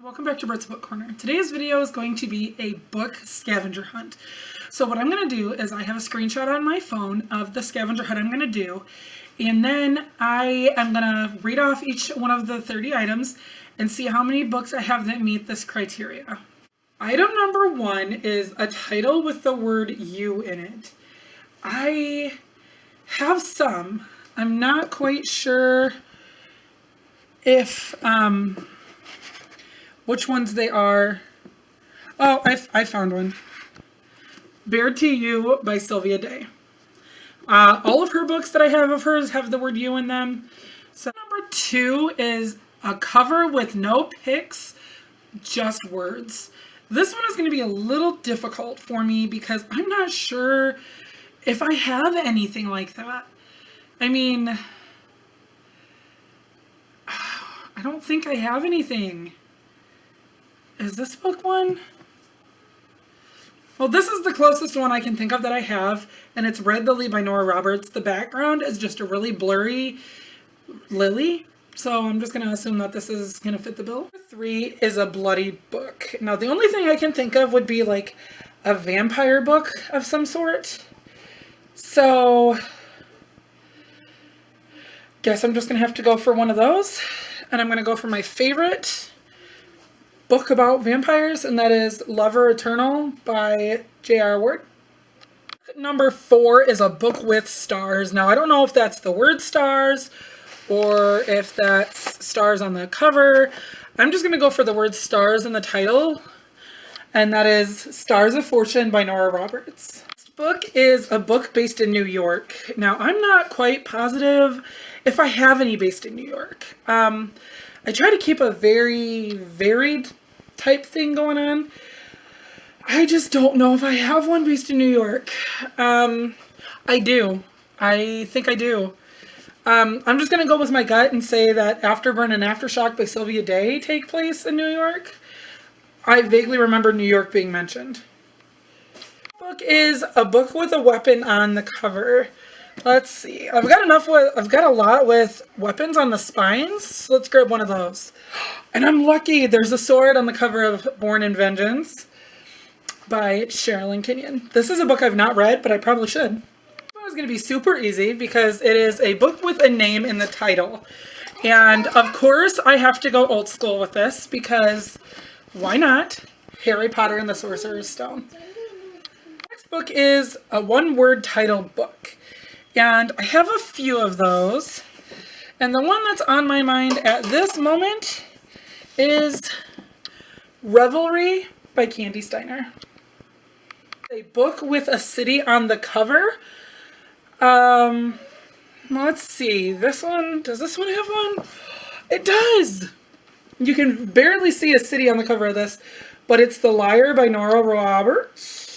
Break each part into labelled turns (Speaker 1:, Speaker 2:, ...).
Speaker 1: Welcome back to Bert's Book Corner. Today's video is going to be a book scavenger hunt. So what I'm going to do is I have a screenshot on my phone of the scavenger hunt I'm going to do, and then I am going to read off each one of the 30 items and see how many books I have that meet this criteria. Item number 1 is a title with the word "you" in it. I have some. I'm not quite sure if which ones they are. Oh, I found one. Bertie You by Sylvia Day. All of her books that I have of hers have the word "you" in them. So number 2 is a cover with no pics, just words. This one is going to be a little difficult for me because I'm not sure if I have anything like that. I mean, I don't think I have anything. Is this book one? Well, this is the closest one I can think of that I have, and it's Red Lily by Nora Roberts. The background is just a really blurry lily, so I'm just going to assume that this is going to fit the bill. 3 is a bloody book. Now, the only thing I can think of would be like a vampire book of some sort. So, guess I'm just going to have to go for one of those, and I'm going to go for my favorite book about vampires, and that is Lover Eternal by J.R. Ward. Number 4 is a book with stars. Now, I don't know if that's the word stars or if that's stars on the cover. I'm just going to go for the word stars in the title, and that is Stars of Fortune by Nora Roberts. This book is a book based in New York. Now, I'm not quite positive if I have any based in New York. I try to keep a very varied type thing going on. I just don't know if I have one based in New York. I do. I think I do. I'm just going to go with my gut and say that Afterburn and Aftershock by Sylvia Day take place in New York. I vaguely remember New York being mentioned. This book is a book with a weapon on the cover. Let's see. I've got a lot with weapons on the spines, so let's grab one of those. And I'm lucky, there's a sword on the cover of Born in Vengeance by Sherilyn Kenyon. This is a book I've not read, but I probably should. This one is going to be super easy because it is a book with a name in the title. And of course, I have to go old school with this because why not? Harry Potter and the Sorcerer's Stone. Next book is a one-word title book. And I have a few of those. And the one that's on my mind at this moment is Revelry by Candy Steiner. A book with a city on the cover. Let's see. This one, does this one have one? It does! You can barely see a city on the cover of this, but it's The Liar by Nora Roberts.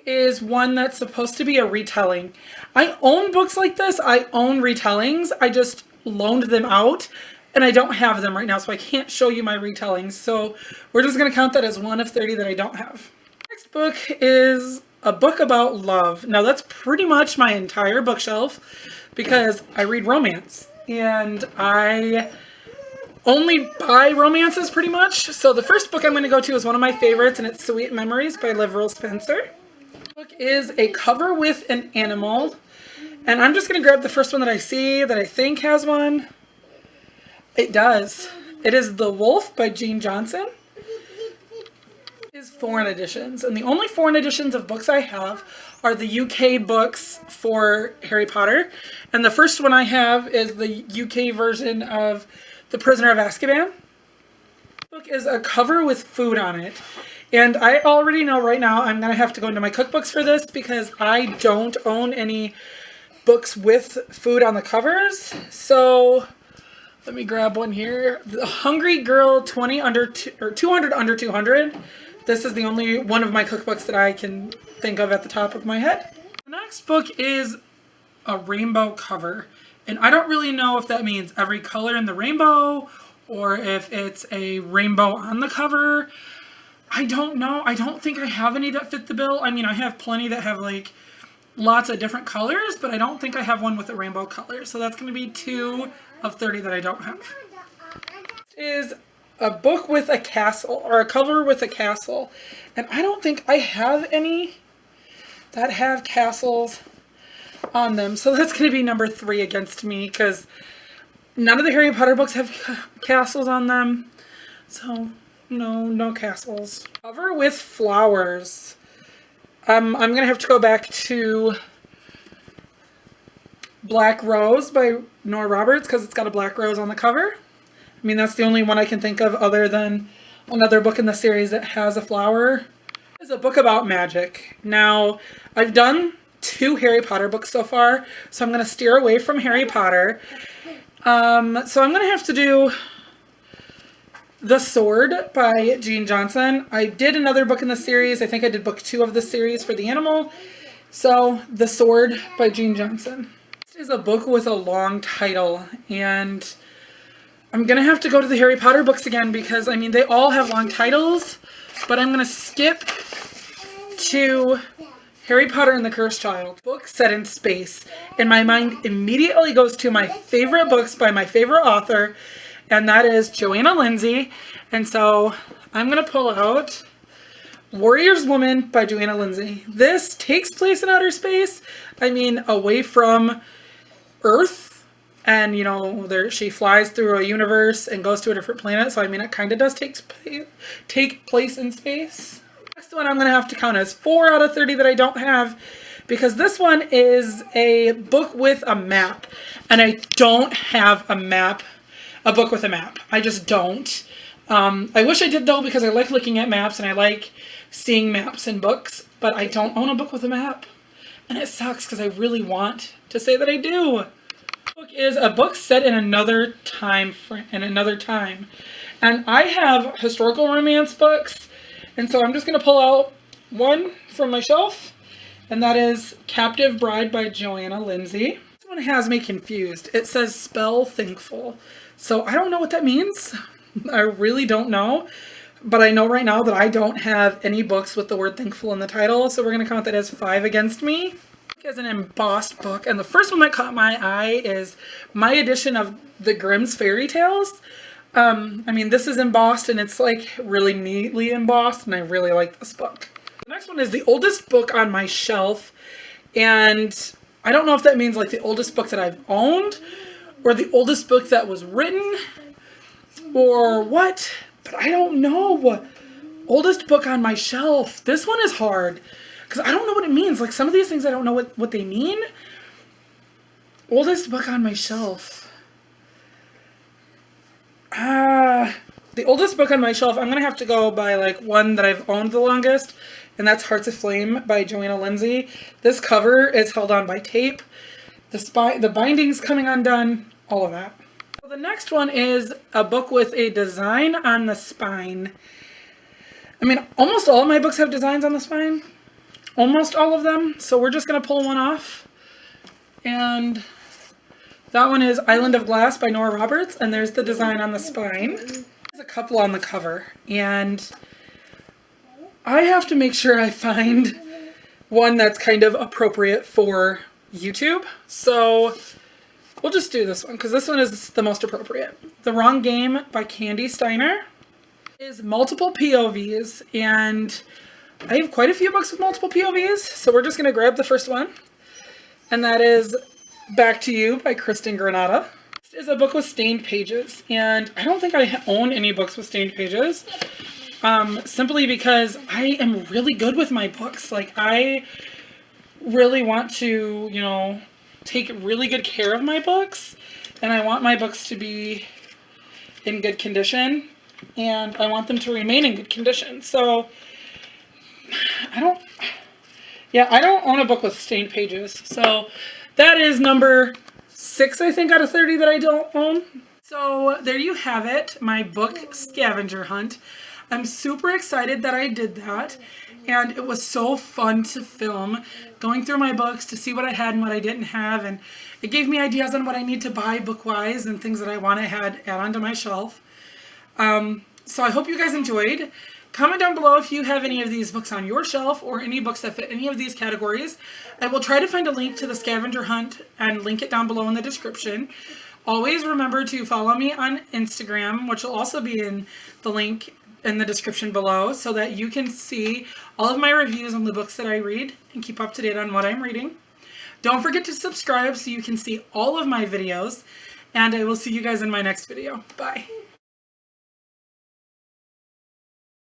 Speaker 1: Is one that's supposed to be a retelling. I own books like this. I own retellings. I just loaned them out and I don't have them right now, so I can't show you my retellings. So we're just going to count that as one of 30 that I don't have. Next book is a book about love. Now that's pretty much my entire bookshelf because I read romance and I only buy romances pretty much. So the first book I'm going to go to is one of my favorites, and it's Sweet Memories by Liv Spencer. Book is a cover with an animal, and I'm just going to grab the first one that I see that I think has one. It does. It is The Wolf by Jean Johnson. It is foreign editions, and the only foreign editions of books I have are the UK books for Harry Potter, and the first one I have is the UK version of The Prisoner of Azkaban. This book is a cover with food on it. And I already know right now I'm going to have to go into my cookbooks for this because I don't own any books with food on the covers. So let me grab one here. The Hungry Girl 200 Under 200. This is the only one of my cookbooks that I can think of at the top of my head. The next book is a rainbow cover. And I don't really know if that means every color in the rainbow or if it's a rainbow on the cover. I don't know. I don't think I have any that fit the bill. I mean, I have plenty that have like lots of different colors, but I don't think I have one with a rainbow color. So that's going to be 2 of 30 that I don't have. Is a book with a castle, or a cover with a castle. And I don't think I have any that have castles on them. So that's going to be number 3 against me, because none of the Harry Potter books have castles on them. So no castles. Cover with flowers. I'm going to have to go back to Black Rose by Nora Roberts, because it's got a black rose on the cover. I mean, that's the only one I can think of other than another book in the series that has a flower. It's a book about magic. Now, I've done 2 Harry Potter books so far, so I'm going to steer away from Harry Potter. So I'm going to have to do The Sword by Jean Johnson. I did another book in the series. I think I did book 2 of the series for the animal. So, The Sword by Jean Johnson. This is a book with a long title, and I'm going to have to go to the Harry Potter books again because, I mean, they all have long titles, but I'm going to skip to Harry Potter and the Cursed Child. Book set in space. And my mind immediately goes to my favorite books by my favorite author, and that is Joanna Lindsey. And so I'm going to pull out Warrior's Woman by Joanna Lindsey. This takes place in outer space. I mean, away from Earth. And, you know, she flies through a universe and goes to a different planet. So, I mean, it kind of does take place in space. Next one I'm going to have to count as 4 out of 30 that I don't have, because this one is a book with a map. And I don't have a book with a map. I just don't. I wish I did, though, because I like looking at maps and I like seeing maps in books. But I don't own a book with a map. And it sucks because I really want to say that I do. Book is a book set in another time, and I have historical romance books, and so I'm just going to pull out one from my shelf, and that is Captive Bride by Joanna Lindsey. This one has me confused. It says spell thankful, so I don't know what that means. I really don't know, but I know right now that I don't have any books with the word thankful in the title, so we're going to count that as 5 against me. Is an embossed book, and the first one that caught my eye is my edition of the Grimm's Fairy Tales. I mean, this is embossed, and it's like really neatly embossed, and I really like this book. The next one is the oldest book on my shelf, and I don't know if that means like the oldest book that I've owned, or the oldest book that was written, or what, but I don't know. Oldest book on my shelf. This one is hard. Because I don't know what it means. Like, some of these things I don't know what they mean. Oldest book on my shelf. The oldest book on my shelf, I'm going to have to go by, like, one that I've owned the longest. And that's Hearts of Flame by Joanna Lindsey. This cover is held on by tape. The binding's coming undone. All of that. So the next one is a book with a design on the spine. I mean, almost all of my books have designs on the spine. Almost all of them, so we're just going to pull one off. And that one is Island of Glass by Nora Roberts, and there's the design on the spine. There's a couple on the cover, and I have to make sure I find one that's kind of appropriate for YouTube. So we'll just do this one, because this one is the most appropriate. The Wrong Game by Candy Steiner is multiple POVs, and I have quite a few books with multiple POVs, so we're just going to grab the first one, and that is Back to You by Kristen Granada. This is a book with stained pages, and I don't think I own any books with stained pages, simply because I am really good with my books. Like, I really want to, you know, take really good care of my books, and I want my books to be in good condition, and I want them to remain in good condition. So I don't own a book with stained pages. So that is number 6, I think, out of 30 that I don't own. So there you have it, my book scavenger hunt. I'm super excited that I did that. And it was so fun to film, going through my books to see what I had and what I didn't have. And it gave me ideas on what I need to buy book-wise and things that I want to add onto my shelf. So I hope you guys enjoyed. Comment down below if you have any of these books on your shelf or any books that fit any of these categories. I will try to find a link to the scavenger hunt and link it down below in the description. Always remember to follow me on Instagram, which will also be in the link in the description below, so that you can see all of my reviews on the books that I read and keep up to date on what I'm reading. Don't forget to subscribe so you can see all of my videos, and I will see you guys in my next video. Bye.